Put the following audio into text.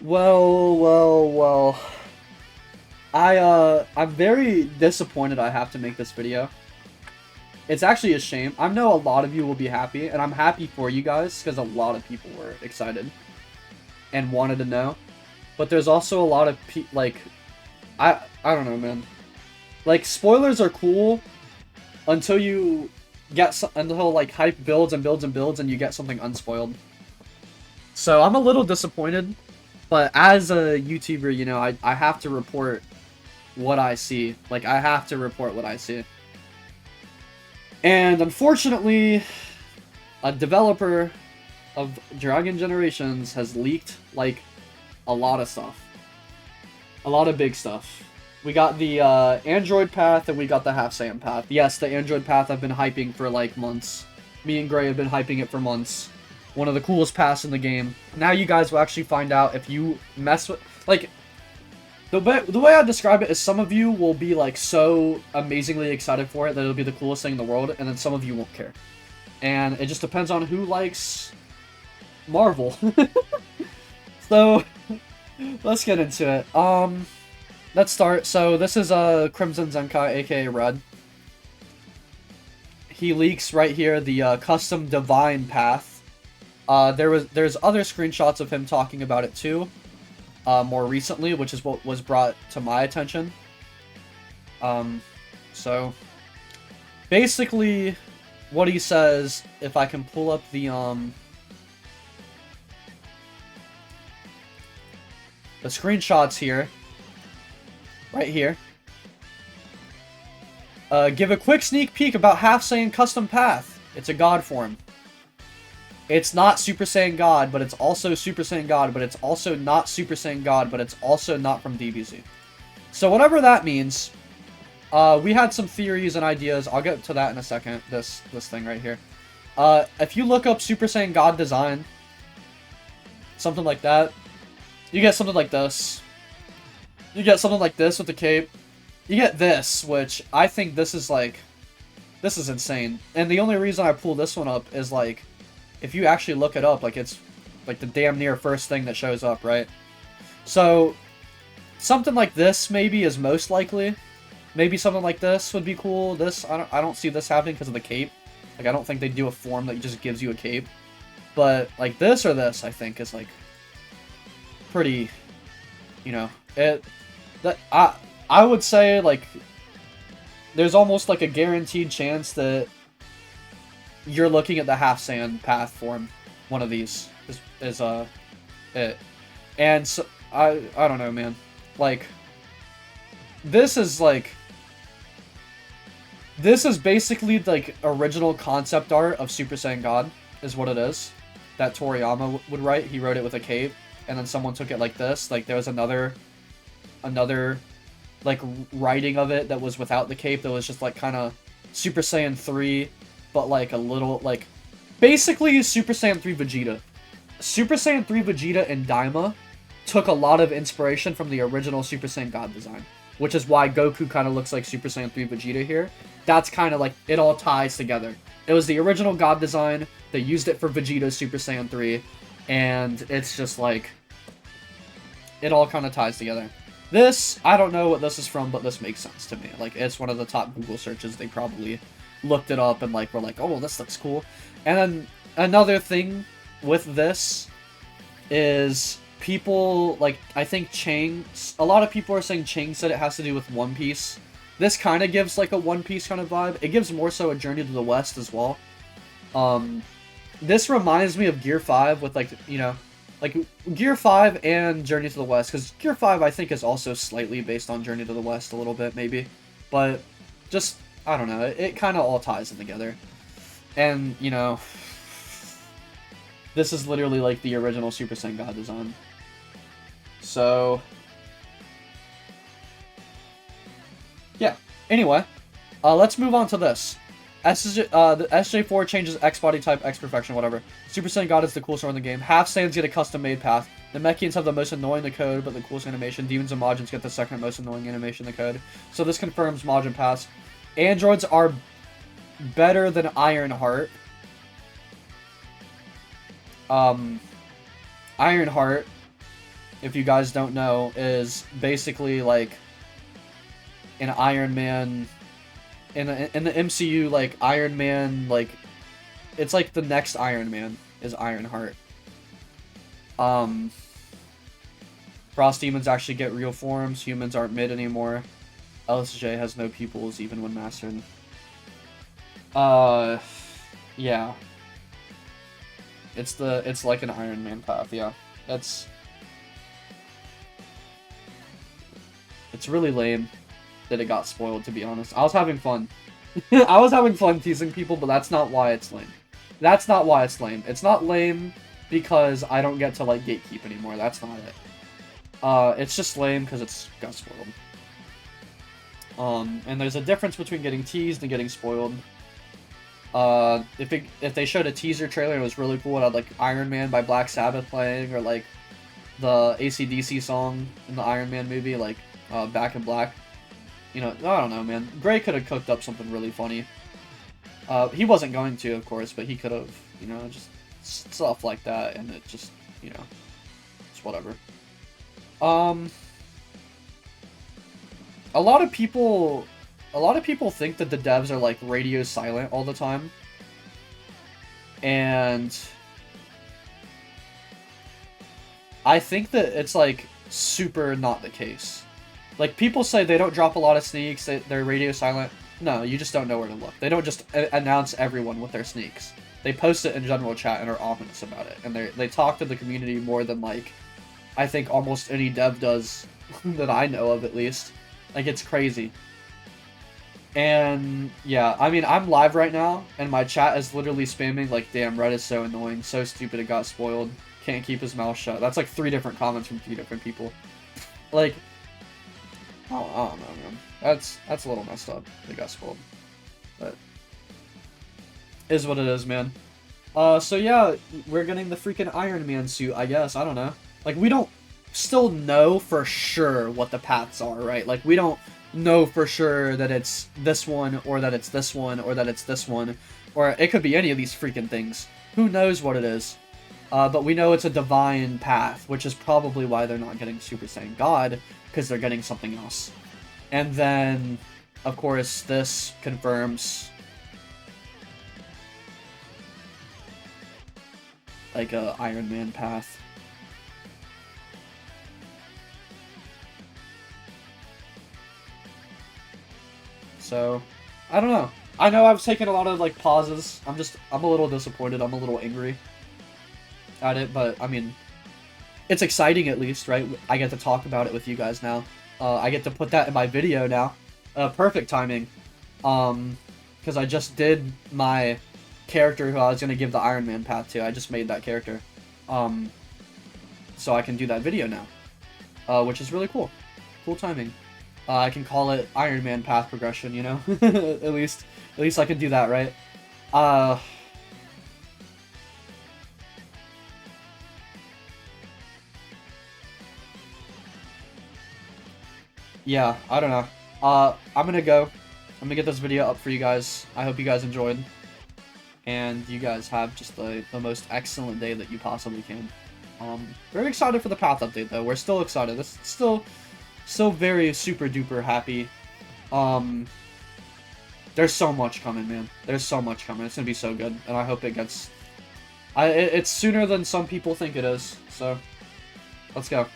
Well. I'm very disappointed I have to make this video. It's actually a shame. I know a lot of you will be happy, and I'm happy for you guys, because a lot of people were excited and wanted to know. But there's also a lot of I don't know, man. Like, spoilers are cool until you until, like, hype builds and builds and builds and you get something unspoiled. So, I'm a little disappointed, but as a YouTuber, you know, I have to report what I see. Like, I have to report what I see. And unfortunately, a developer of Dragon Generations has leaked, like, a lot of stuff. A lot of big stuff. We got the Android path and we got the Half Saiyan path. Yes, the Android path I've been hyping for, like, months. Me and Gray have been hyping it for months. One of the coolest paths in the game. Now you guys will actually find out if you mess with... Like, the way I describe it is some of you will be, like, so amazingly excited for it that it'll be the coolest thing in the world, and then some of you won't care. And it just depends on who likes Marvel. So, let's get into it. Let's start. So, this is Crimson Zenkai, aka Red. He leaks right here the custom Divine path. There's other screenshots of him talking about it too. More recently, which is what was brought to my attention. So basically what he says, if I can pull up the screenshots here, right here. Give a quick sneak peek about Half Saiyan custom path. It's a god form. It's not Super Saiyan God, but it's also Super Saiyan God, but it's also not Super Saiyan God, but it's also not from DBZ. So whatever that means, we had some theories and ideas. I'll get to that in a second, this thing right here. If you look up Super Saiyan God design, something like that, you get something like this. You get something like this with the cape. You get this, which I think this is insane. And the only reason I pull this one up is, like, if you actually look it up, like, it's like the damn near first thing that shows up, right? So something like this maybe is most likely. Maybe something like this would be cool. This, I don't see this happening because of the cape. Like, I don't think they do a form that just gives you a cape. But like this or this, I think is, like, pretty, you know, I would say, like, there's almost like a guaranteed chance that you're looking at the Half Saiyan path form. One of these is it. And so, I don't know, man. Like, this is basically, like, original concept art of Super Saiyan God, is what it is. That Toriyama would write. He wrote it with a cape, and then someone took it like this. Like, there was another, like, writing of it that was without the cape that was just, like, kind of Super Saiyan 3, but, like, a little, like, basically Super Saiyan 3 Vegeta. Super Saiyan 3 Vegeta and Daima took a lot of inspiration from the original Super Saiyan God design, which is why Goku kind of looks like Super Saiyan 3 Vegeta here. That's kind of like, it all ties together. It was the original God design, they used it for Vegeta's Super Saiyan 3, and it's just like, it all kind of ties together. This, I don't know what this is from, but this makes sense to me. Like, it's one of the top Google searches. They probably looked it up and, like, were like, oh, this looks cool. And then another thing with this is people, like, I think Chang, a lot of people are saying Chang said it has to do with One Piece. This kind of gives, like, a One Piece kind of vibe. It gives more so a Journey to the West as well. This reminds me of Gear 5 with, like, you know, like, Gear 5 and Journey to the West, because Gear 5, I think, is also slightly based on Journey to the West a little bit, maybe. But, just, I don't know, it kind of all ties in together. And, you know, this is literally, like, the original Super Saiyan God design. So, yeah. Anyway, let's move on to this. The SJ4 changes X body type, X perfection, whatever. Super Saiyan God is the coolest sword in the game. Half Saiyans get a custom made path. The Mechians have the most annoying the code, but the coolest animation. Demons and Majins get the second most annoying animation in the code. So this confirms Majin paths. Androids are better than Ironheart. Ironheart if you guys don't know, is basically like an Iron Man in the MCU. Like Iron Man, like it's like the next Iron Man is Ironheart. Frost demons actually get real forms. Humans aren't mid anymore. LSJ has no pupils even when mastered. Yeah. It's like an Iron Man path, yeah. It's really lame that it got spoiled, to be honest. I was having fun. I was having fun teasing people, but that's not why it's lame. That's not why it's lame. It's not lame because I don't get to, like, gatekeep anymore. That's not it. It's just lame because it's got spoiled. And there's a difference between getting teased and getting spoiled. If they showed a teaser trailer, it was really cool. It had, like, Iron Man by Black Sabbath playing, or, like, the AC/DC song in the Iron Man movie, like, Back in Black. You know, I don't know, man. Gray could have cooked up something really funny. He wasn't going to, of course, but he could have, you know, just stuff like that, and it just, you know, it's whatever. A lot of people think that the devs are, like, radio silent all the time. And I think that it's, like, super not the case. Like, people say they don't drop a lot of sneaks, they're radio silent. No, you just don't know where to look. They don't just announce everyone with their sneaks. They post it in general chat and are ominous about it. And they talk to the community more than, like, I think almost any dev does that I know of, at least. Like, it's crazy. And, yeah, I mean, I'm live right now, and my chat is literally spamming, like, damn, Red is so annoying, so stupid it got spoiled, can't keep his mouth shut. That's, like, 3 different comments from 3 different people. Like, I don't know, man. That's a little messed up. They got spoiled. But is what it is, man. So yeah, we're getting the freaking Iron Man suit, I guess. I don't know. Like, we don't still know for sure what the paths are, right? Like, we don't know for sure that it's this one, or that it's this one, or that it's this one. Or it could be any of these freaking things. Who knows what it is? But we know it's a divine path, which is probably why they're not getting Super Saiyan God, because they're getting something else. And then, of course, this confirms, like, a Iron Man path. So, I don't know. I know I've taken a lot of, like, pauses. I'm a little disappointed. I'm a little angry at it, but, I mean, it's exciting at least, right? I get to talk about it with you guys now. I get to put that in my video now. Perfect timing. Because I just did my character who I was going to give the Iron Man path to. I just made that character. So I can do that video now. Which is really cool. Cool timing. I can call it Iron Man path progression, you know? At least I can do that, right? Yeah, I don't know. I'm gonna go. I'm gonna get this video up for you guys. I hope you guys enjoyed. And you guys have just the most excellent day that you possibly can. Very excited for the path update, though. We're still excited. This is still very super duper happy. There's so much coming, man. There's so much coming. It's gonna be so good. And I hope it gets... it's sooner than some people think it is. So, let's go.